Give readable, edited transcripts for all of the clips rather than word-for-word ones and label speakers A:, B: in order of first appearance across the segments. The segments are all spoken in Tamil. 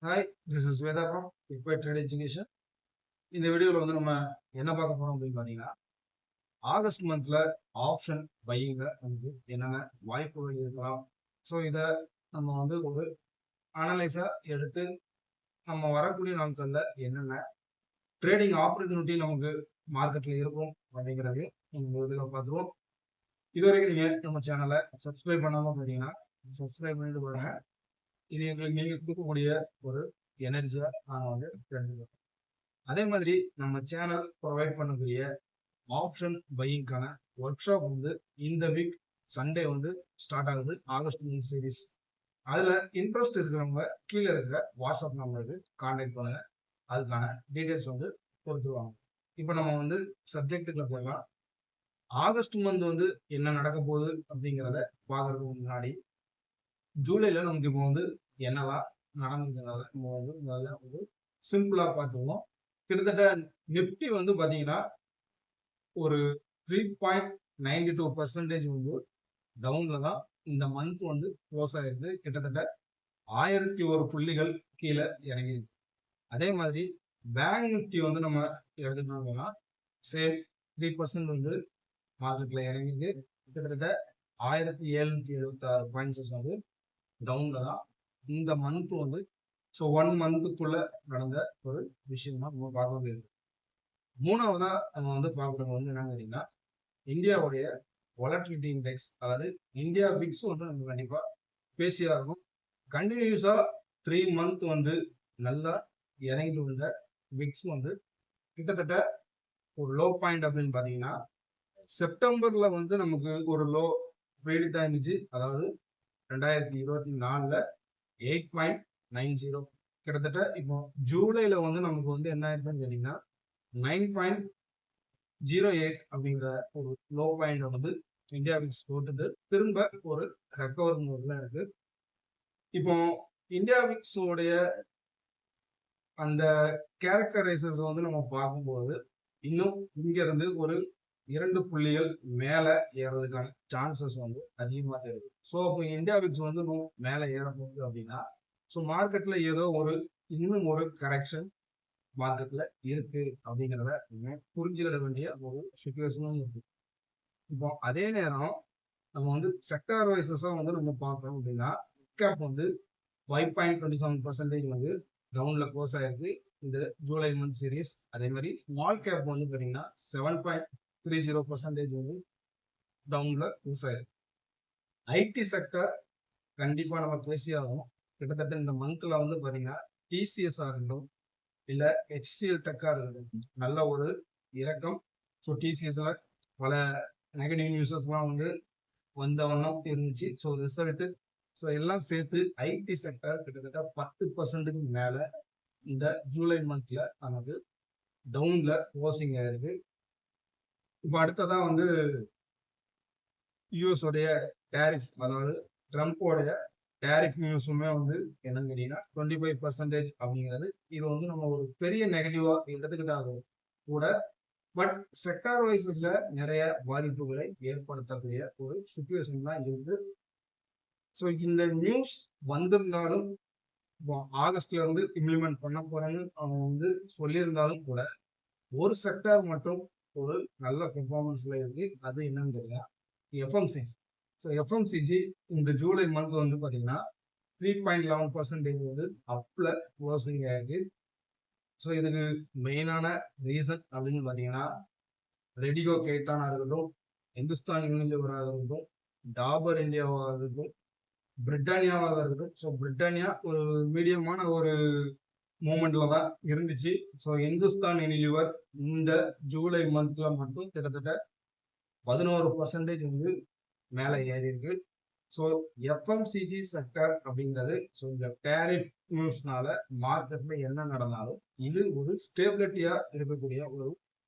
A: Hi, this is Veda from equate trade education. இந்த வீடியோவில் வந்து நம்ம என்ன பார்க்க போறோம் அப்படின்னு பார்த்தீங்கன்னா, ஆகஸ்ட் மந்த்ல ஆப்ஷன் பையிங்க வந்து என்னென்ன வாய்ப்புகள் இருக்கலாம். ஸோ இதை நம்ம வந்து ஒரு அனலைஸா எடுத்து நம்ம வரக்கூடிய நாட்கள்ல என்னென்ன ட்ரேடிங் ஆப்பர்ச்சுனிட்டி நமக்கு மார்க்கெட்ல இருக்கும் அப்படிங்கிறதையும் இந்த வீடியோவில் பார்த்துருவோம். இது வரைக்கும் நீங்க நம்ம சேனலை சப்ஸ்கிரைப் பண்ணாம பார்த்தீங்கன்னா சப்ஸ்கிரைப் பண்ணிட்டு பாருங்க. இது எங்களுக்கு நீங்க கொடுக்கக்கூடிய ஒரு எனர்ஜியா நாங்கள் வந்து தெரிஞ்சுக்கிறோம். அதே மாதிரி நம்ம சேனல் ப்ரொவைட் பண்ணக்கூடிய ஆப்ஷன் பையிங்கான ஒர்க் ஷாப் வந்து இந்த வீக் சண்டே வந்து ஸ்டார்ட் ஆகுது. August month series. அதுல இன்ட்ரெஸ்ட் இருக்கிறவங்க கீழே இருக்கிற வாட்ஸ்அப் நம்பருக்கு கான்டாக்ட் பண்ணுங்க. அதுக்கான டீடைல்ஸ் வந்து கொடுத்துருவாங்க. இப்போ நம்ம வந்து சப்ஜெக்டுக்குள்ள போகலாம். ஆகஸ்ட் மந்த் வந்து என்ன நடக்க போகுது அப்படிங்கிறத பார்க்கறதுக்கு முன்னாடி ஜூலைல நமக்கு இப்போ வந்து என்னெல்லாம் நடந்துருக்கிறத நம்ம வந்து முதல்ல வந்து சிம்பிளா பார்த்துக்கணும். கிட்டத்தட்ட நிப்டி வந்து பாத்தீங்கன்னா ஒரு 3.92% வந்து டவுன்ல தான் இந்த மந்த் வந்து க்ளோஸ் ஆயிருக்கு. கிட்டத்தட்ட 1001 புள்ளிகள் கீழே இறங்கிருக்கு. அதே மாதிரி பேங்க் நிப்டி வந்து நம்ம எடுத்துக்கணும்னா சேம் 3% வந்து மார்க்கெட்ல இறங்கிருக்கு. கிட்டத்தட்ட 1776 பாயிண்ட்ஸ் வந்து டவுன்ல தான் இந்த மந்த் வந்து ஸோ 1 மந்த்துக்குள்ள நடந்த ஒரு விஷயம் தான் நம்ம பார்க்க வேண்டியது. மூணாவதா நம்ம வந்து பார்க்குறது வந்து என்னன்னு கேட்டீங்கன்னா, இந்தியாவுடைய வாலட்டிலிட்டி இண்டெக்ஸ், அதாவது இந்தியா பிக்ஸ் வந்து நம்ம கண்டிப்பா பேசியா இருக்கும். கண்டினியூஸா 3 மந்த் வந்து நல்லா இறங்கி வந்த பிக்ஸ் வந்து கிட்டத்தட்ட ஒரு லோ பாயிண்ட் அப்படின்னு பார்த்தீங்கன்னா, செப்டம்பர்ல வந்து நமக்கு ஒரு லோ ப்ரீடிக்ட் ஆயிருந்துச்சு. அதாவது 2024ல 8.90. கிட்டத்தட்ட இப்போ ஜூலைல வந்து நமக்கு வந்து என்ன ஆயிருக்குன்னு கேட்டீங்கன்னா 9.08 அப்படிங்கிற ஒரு லோ பாயிண்ட் வந்து இந்தியா விக்ஸ் போட்டுட்டு திரும்ப ஒரு ரெக்கவர் மோட்ல இருக்கு. இப்போ இந்தியா விக்ஸ் உடைய அந்த கேரக்டரைசர்ஸ் வந்து நம்ம பார்க்கும்போது இன்னும் இங்க இருந்து ஒரு 2 புள்ளிகள் மேல ஏறதுக்கான சான்சஸ் வந்து அதிகமா தெரியுது. ஸோ இப்போ இந்தியா விக்ஸ் வந்து மேல ஏற போகுது அப்படின்னா ஸோ மார்க்கெட்ல ஏதோ ஒரு இன்னும் ஒரு கரெக்ஷன் மார்க்கெட்ல இருக்கு அப்படிங்கிறத புரிஞ்சுக்கிட வேண்டிய ஒரு சுச்சுவேஷனும் இருக்கு. இப்போ அதே நேரம் நம்ம வந்து செக்டார் வைசஸா வந்து நம்ம பார்க்கறோம் அப்படின்னா கேப் வந்து 5.27% வந்து டவுன்ல க்ளோஸ் ஆயிருக்கு இந்த ஜூலை மந்த் சீரீஸ். அதே மாதிரி ஸ்மால் கேப் வந்து பார்த்தீங்கன்னா 7.30% வந்து டவுன்ல க்ளோஸ் ஆயிருக்கு. ஐடி செக்டர் கண்டிப்பா நம்ம பேசியாகும். கிட்டத்தட்ட இந்த மந்த்ல வந்து பாத்தீங்கன்னா டிசிஎஸ் இருக்கட்டும் இல்ல ஹெச்சிஎல் டெக்கா இருக்கட்டும் நல்ல ஒரு இறக்கம். ஸோ டிசிஎஸ்ல பல நெகட்டிவ் நியூஸஸ்லாம் வந்து வந்த வண்ணம் இருந்துச்சு. ஸோ ரிசல்ட் ஸோ எல்லாம் சேர்த்து ஐடி செக்டர் கிட்டத்தட்ட 10%க்கு மேல இந்த ஜூலை மந்த்ல நமக்கு டவுன்ல க்ளோசிங் ஆயிருக்கு. இப்போ அடுத்ததான் வந்து யூஎஸ் உடைய டேரிஃப், அதாவது ட்ரம்ப்போடைய டேரிஃப் நியூஸுமே வந்து என்னன்னு கேட்டீங்கன்னா 25% அப்படிங்கிறது இது வந்து நம்ம ஒரு பெரிய நெகட்டிவா எடுத்துக்கிட்டாலும் கூட பட் செக்டார் வைசஸ்ல நிறைய பாதிப்புகளை ஏற்படுத்தக்கூடிய ஒரு சுச்சுவேஷன் தான் இருக்கு. ஸோ இந்த நியூஸ் வந்திருந்தாலும் ஆகஸ்ட்ல இருந்து இம்ப்ளிமெண்ட் பண்ண போறேன்னு அவங்க வந்து சொல்லியிருந்தாலும் கூட ஒரு செக்டார் மட்டும் ஒரு நல்ல பெர்ஃபார்மன்ஸ்ல இருக்கு. அது என்னன்னு தெரியல, எஃப்எம்சிஜி. ஸோ எஃப்எம்சிஜி இந்த ஜூலை மந்த் வந்து பார்த்தீங்கன்னா 3.11% வந்து அப்ல க்ளோசிங் ஆயிருக்கு. ஸோ இதுக்கு மெயினான ரீசன் அப்படின்னு பார்த்தீங்கன்னா ரெடிகோ கேத்தானா இருக்கட்டும், இந்துஸ்தான் யூனிலிவராக இருக்கட்டும், டாபர் இந்தியாவாக இருக்கட்டும், பிரிட்டானியாவாக இருக்கட்டும். ஸோ பிரிட்டானியா ஒரு மீடியமான ஒரு மூமெண்ட்ல தான் இருந்துச்சு. ஸோ இந்துஸ்தான் யூனிலிவர் இந்த ஜூலை மந்த்ல மட்டும் கிட்டத்தட்ட 11% வந்து மேல ஏறி இருக்கு. ஸோ எஃப்எம்சிஜி செக்டர் அப்படிங்கிறது ஸோ இந்த டேரிஃப் நியூஸ்னால மார்க்கெட்ல என்ன நடந்தாலும் இது ஒரு ஸ்டேபிலிட்டியா இருக்கக்கூடிய ஒரு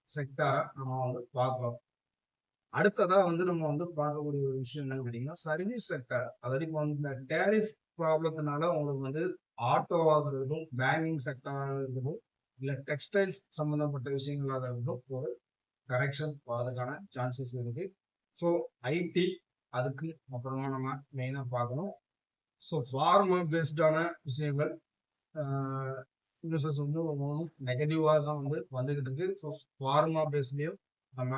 A: செக்டரா நம்ம வந்து பார்க்கிறோம். அடுத்ததா வந்து நம்ம வந்து பார்க்கக்கூடிய ஒரு விஷயம் என்னன்னு கேட்டீங்கன்னா சர்வீஸ் செக்டர். அதாவது இப்போ வந்து இந்த டேரிஃப் ப்ராப்ளத்தினால உங்களுக்கு வந்து ஆட்டோவாக இருக்கட்டும், பேங்கிங் செக்டராக இருக்கட்டும், இல்ல டெக்ஸ்டைல்ஸ் சம்பந்தப்பட்ட விஷயங்களாக இருக்கட்டும் ஒரு கரெக்ஷன் வரதுக்கான சான்சஸ் இருக்கு. ஸோ ஐடி அதுக்கு அப்புறமா நம்ம மெயினாக பார்க்கணும். ஸோ ஃபார்மா பேஸ்டான விஷயங்கள் நியூஸஸ் வந்து நெகட்டிவாக தான் வந்து வந்துகிட்டு இருக்கு. ஸோ ஃபார்மா பேஸ்லயும் நம்ம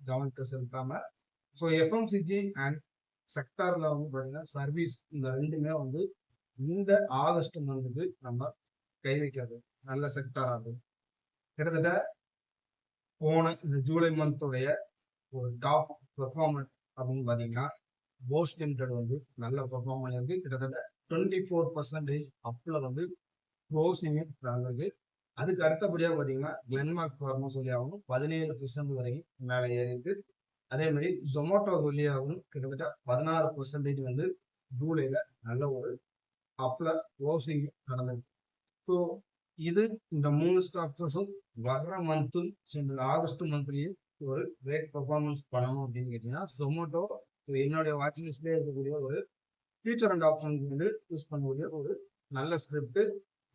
A: கவனத்தை செலுத்தாம ஸோ எஃப்எம்சிஜி அண்ட் செக்டார்ல வந்து பார்த்தீங்கன்னா சர்வீஸ் இந்த ரெண்டுமே வந்து இந்த ஆகஸ்ட் மந்த்துக்கு நம்ம கை வைக்கிறது நல்ல செக்டார் ஆகும். கிட்டத்தட்ட போன இந்த ஜூலை மந்தோடைய ஒரு டாப் பெர்ஃபார்மன்ஸ் அப்படின்னு பார்த்தீங்கன்னா போஸ் லிமிடெட் வந்து நல்ல பெர்ஃபார்மன்ஸ் இருக்கு. கிட்டத்தட்ட 24% அப்ல வந்து க்ளோசிங் நடந்திருக்கு. அதுக்கு அடுத்தபடியாக பார்த்தீங்கன்னா கிளென்மார்க் ஃபார்மசூட்டியாகவும் 17% வரைக்கும் மேலே ஏறி இருக்கு. அதே மாதிரி ஜொமேட்டோ வழியாகவும் கிட்டத்தட்ட 16% வந்து ஜூலைல நல்ல ஒரு அப்ல க்ளோசிங் நடந்திருக்கு. ஸோ இது இந்த 3 ஸ்டாக்ஸஸும் வர்ற மந்த்தும் இந்த ஆகஸ்ட் மந்த்லயும் ஒரு கிரேட் பெர்ஃபார்மன்ஸ் பண்ணணும் அப்படின்னு கேட்டீங்கன்னா ஜொமேட்டோ என்னுடைய வாட்ச் லிஸ்ட்லேயே இருக்கக்கூடிய ஒரு ஃபியூச்சர் அண்ட் ஆப்ஷன் வந்து யூஸ் பண்ணக்கூடிய ஒரு நல்ல ஸ்கிரிப்ட்.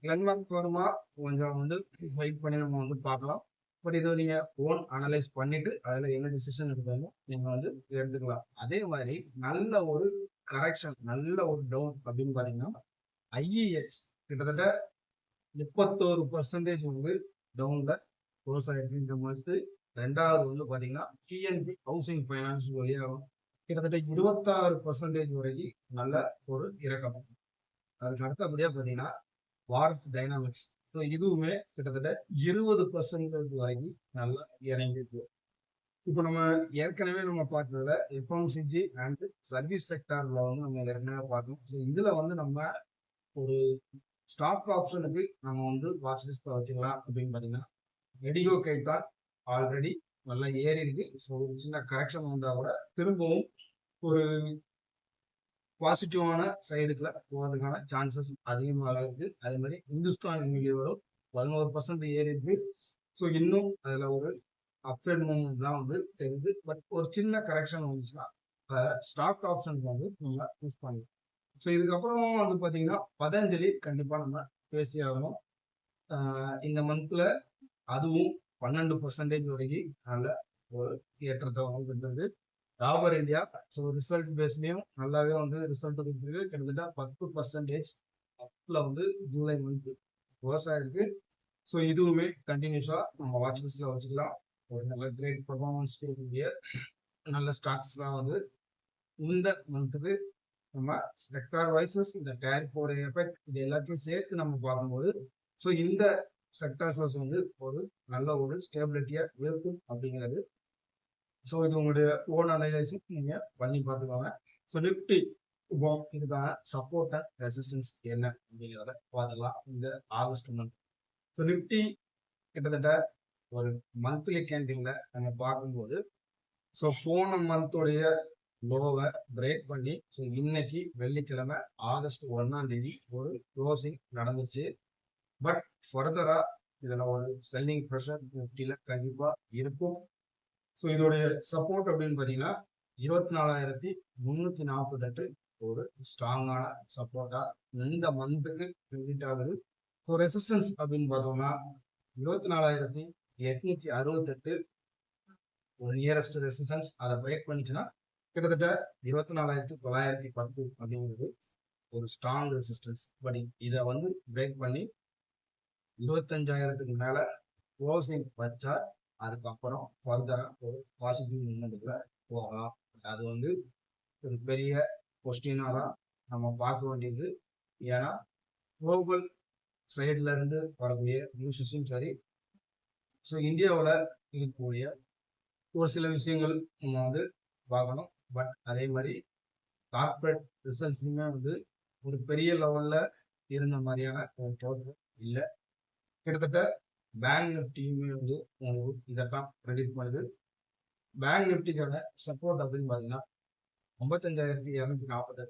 A: கிளென்மார்க் ஃபார்மா கொஞ்சம் வந்து வெயிட் பண்ணி நம்ம வந்து பார்க்கலாம். பட் இதை நீங்க ஓன் அனலைஸ் பண்ணிட்டு அதுல என்ன டிசிஷன் எடுக்கணுமோ நீங்க வந்து எடுத்துக்கலாம். அதே மாதிரி நல்ல ஒரு கரெக்ஷன் நல்ல ஒரு டவுன் அப்படின்னு பாத்தீங்கன்னா ஐஇஎக்ஸ் கிட்டத்தட்ட 31% வந்து டவுன்ல க்ளோஸ் ஆயிருக்கு இந்த மந்த். ரெண்டாவது வந்து பாத்தீங்கன்னா டிஎன்பி ஹவுசிங் ஃபைனான்ஸ் வழியாகும் கிட்டத்தட்ட 26% வரைக்கும் நல்ல ஒரு இறக்கம். அதுக்கு அடுத்தபடியா பாத்தீங்கன்னா வாரத் டைனாமிக்ஸ் இதுவுமே கிட்டத்தட்ட 20% வரைக்கும் நல்லா இறங்கிருக்கு. இப்போ நம்ம ஏற்கனவே நம்ம பார்த்ததுல எஃப்எம்சிஜி அண்ட் சர்வீஸ் செக்டார்ல வந்து நம்ம ஏற்கனவே பார்த்தோம். ஸோ இதுல வந்து நம்ம ஒரு ஸ்டாக் ஆப்ஷனுக்கு நம்ம வந்து வாட்ச் லிஸ்ட்ல வச்சுக்கலாம் அப்படின்னு பார்த்தீங்கன்னா ரெடிகோ கைத்தான் ஆல்ரெடி நல்லா ஏறி இருக்கு. ஸோ ஒரு சின்ன கரெக்ஷன் வந்தா கூட திரும்பவும் ஒரு பாசிட்டிவான சைடுக்குள்ள போகிறதுக்கான சான்சஸ் அதிகமாக இருக்கு. அதே மாதிரி இந்துஸ்தான் யூனிலிவரும் 11% ஏறி இருக்கு. ஸோ இன்னும் அதுல ஒரு அப்சைட் மூவ்மெண்ட் தான் வந்து தெரியுது. பட் ஒரு சின்ன கரெக்ஷன் வந்துச்சுன்னா ஸ்டாக் ஆப்ஷன் வந்து நம்ம யூஸ் பண்ணலாம். ஸோ இதுக்கப்புறம் வந்து பார்த்தீங்கன்னா பதஞ்சலி கண்டிப்பாக நம்ம பேசி ஆகணும். இந்த மந்த்ல அதுவும் 12% வரைக்கும் நல்ல ஒரு ஏற்றத்தை வந்து இருந்தது. டாபர் இந்தியா ஸோ ரிசல்ட் பேஸ்லயும் நல்லாவே வந்து ரிசல்ட் கொடுத்துருக்கு. கிட்டத்தட்ட 10% அப்ல வந்து ஜூலை மந்த் விவசாயம் இருக்கு. ஸோ இதுவுமே கண்டினியூஸா நம்ம வாட்ச் லிஸ்ட்ல வச்சுக்கலாம். ஒரு நல்ல கிரேட் பர்ஃபார்மன்ஸ் கொடுக்கக்கூடிய நல்ல ஸ்டாக்ஸ் தான் வந்து இந்த மந்த்துக்கு நம்ம செக்டார் வைசஸ் இந்த டேரிஃபோட எஃபெக்ட் இது எல்லாத்தையும் சேர்த்து நம்ம பார்க்கும்போது ஸோ இந்த செக்டார்ஸ் வந்து ஒரு நல்ல ஒரு ஸ்டேபிலிட்டியா இருக்கும் அப்படிங்கிறது. ஸோ இது உங்களுடைய ஓன் அனலைசிஸ் நீங்க பண்ணி பார்த்துக்கோங்க. ஸோ நிப்டி இப்போ இதுக்கான சப்போர்ட் அண்ட் ரெசிஸ்டன்ஸ் என்ன அப்படிங்கிறத பார்த்துக்கலாம் இந்த ஆகஸ்ட் மந்த். ஸோ நிப்டி கிட்டத்தட்ட ஒரு மந்த்லி கேண்டில்ல நம்ம பார்க்கும்போது ஸோ போன மந்தோடைய லோவை பிரேக் பண்ணி ஸோ இன்னைக்கு வெள்ளிக்கிழமை ஆகஸ்ட் 1 ஒரு க்ளோசிங் நடந்துச்சு. பட் ஃபர்தரா இதுல ஒரு செல்லிங் ப்ரெஷர் நிப்டியில கண்டிப்பா இருக்கும். ஸோ இதோடைய சப்போர்ட் அப்படின்னு பார்த்தீங்கன்னா 24,348 ஒரு ஸ்ட்ராங்கான சப்போர்ட்டா இந்த மந்த்துக்கு கிரெடிட் ஆகுது. ஸோ ரெசிஸ்டன்ஸ் அப்படின்னு பார்த்தோம்னா 24,868 ஒரு நியரஸ்ட் ரெசிஸ்டன்ஸ் அதை பிரேக் பண்ணிச்சுன்னா கிட்டத்தட்ட 24,910 அப்படிங்கிறது ஒரு ஸ்ட்ராங் ரெசிஸ்டன்ஸ். பட் இதை வந்து பிரேக் பண்ணி 25,000க்கு மேல க்ளோசிங் வச்சா அதுக்கப்புறம் ஃபர்தரா ஒரு பாசிட்டிவ் மூமெண்ட்டுக்குள்ள போகலாம். அது வந்து ஒரு பெரிய கொஸ்டினா தான் நம்ம பார்க்க வேண்டியது. ஏன்னா குளோபல் சைட்ல இருந்து வரக்கூடிய நியூஸஸும் சரி ஸோ இந்தியாவில் இருக்கக்கூடிய ஒரு சில விஷயங்கள் நம்ம வந்து பார்க்கணும். பட் அதே மாதிரி கார்பரேட் ரிசல்ட்ஸுமே வந்து ஒரு பெரிய லெவல்ல இருந்த மாதிரியான ஒரு தோற்றம் இல்லை. கிட்டத்தட்ட பேங்க் நிஃப்டியுமே வந்து இதைத்தான் ப்ரெடிக்ட் பண்ணுது. பேங்க் நிஃப்டிக்கான சப்போர்ட் அப்படின்னு பார்த்தீங்கன்னா 55,248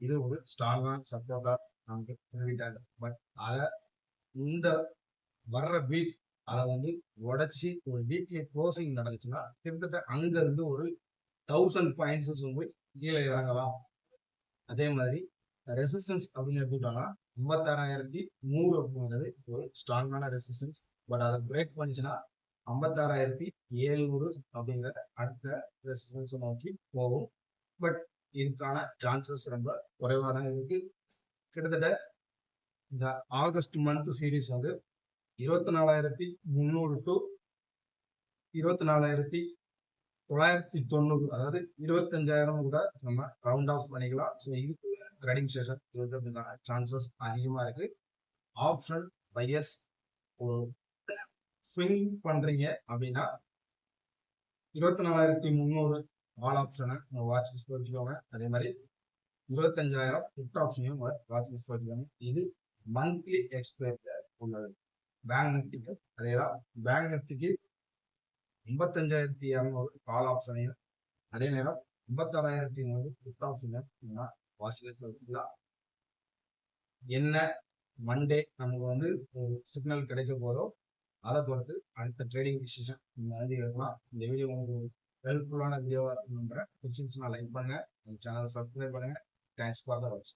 A: இது ஒரு ஸ்ட்ராங்கான சப்போர்ட்டா நமக்கு ப்ரெடிக்ட் ஆகுது. பட் அதை இந்த வர்ற வீக் அதை வந்து உடைச்சி ஒரு வீக்லி க்ளோசிங் நடந்துச்சுன்னா கிட்டத்தட்ட அங்க இருந்து ஒரு 1000 பாயிண்ட்ஸ் வந்து கீழே இறங்கலாம். அதே மாதிரி ரெசிஸ்டன்ஸ் அப்படின்னு எடுத்துக்கிட்டோம்னா 56,100 அப்படிங்கிறது ஒரு ஸ்ட்ராங்கான ரெசிஸ்டன்ஸ். பட் அதை பிரேக் பண்ணிச்சுன்னா 56,700 அப்படிங்கிற அடுத்த ரெசிஸ்டன்ஸ் நோக்கி போகும். பட் இதுக்கான சான்சஸ் ரொம்ப குறைவாக தான் இருக்கு. கிட்டத்தட்ட இந்த ஆகஸ்ட் மந்த் சீரீஸ் வந்து 24,300 டு 24,990, அதாவது 25,000 கூட நம்ம ரவுண்ட் ஆஃப் பண்ணிக்கலாம். ஸோ இதுக்குள்ள ட்ரேடிங் செஷன் இருக்கிறதுக்கான சான்சஸ் அதிகமா இருக்கு. ஆப்ஷன் பையர்ஸ் ஒரு ஸ்விங் பண்றீங்க அப்படின்னா 24,300 ஆல் ஆப்ஷனை உங்க வாட்ச் லிஸ்ட் வச்சுக்கோங்க. அதே மாதிரி 25,000 புட் ஆப்ஷனையும் வாட்ச் லிஸ்ட் வச்சுக்கோங்க. இது மந்த்லி எக்ஸ்பைர்ல உள்ளது. பேங்க் நிஃப்டிக்கு அதேதான். பேங்க் நிஃப்டிக்கு 55,200 கால் ஆப்ஷனையும், அதே நேரம் 56,100 புட் ஆப்ஷனையும் வாட்ச் லிஸ்ட் வச்சுக்கலாம். என்ன மண்டே நமக்கு வந்து சிக்னல் கிடைக்க போதோ அதை பொறுத்து அடுத்த ட்ரேடிங் டிசிஷன் நீங்கள் எடுக்கலாம். இந்த வீடியோ உங்களுக்கு ஹெல்ப்ஃபுல்லான வீடியோவாக இருக்கணுன்ற பிடிச்சிருந்துச்சுன்னா லைக் பண்ணுங்க, சேனலை சப்ஸ்கிரைப் பண்ணுங்க. Thanks for the watch.